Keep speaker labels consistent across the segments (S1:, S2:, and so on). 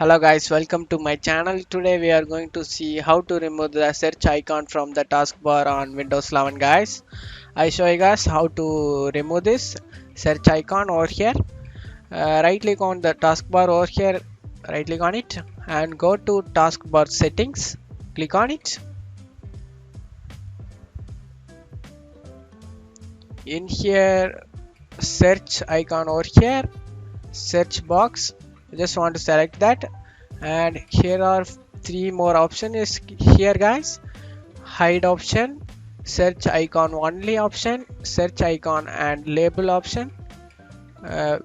S1: Hello guys, welcome to my channel. Today we are going to see how to remove the search icon from the taskbar on Windows 11 guys. I show you guys how to remove this search icon over here. Right click on the taskbar over here, right click on it and go to taskbar settings. Click on it. In here, search icon over here, search box. You just want to select that, and here are three more options here guys. Hide option, search icon only option, search icon and label option.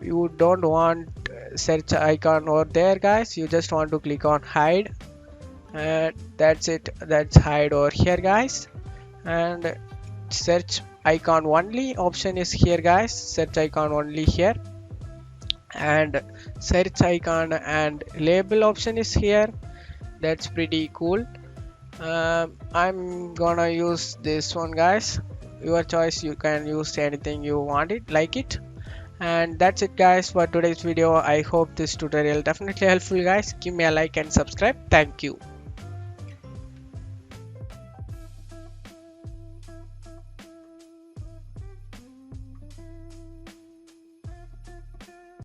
S1: You don't want search icon over there guys, you just want to click on hide, and that's it. That's hide over here guys. And search icon only option is here guys, search icon only here, and search icon and label option is here. That's pretty cool. I'm gonna use this one guys. Your choice, you can use anything you want it like it. And that's it guys for today's video. I hope this tutorial definitely helpful guys. Give me a like and subscribe. Thank you.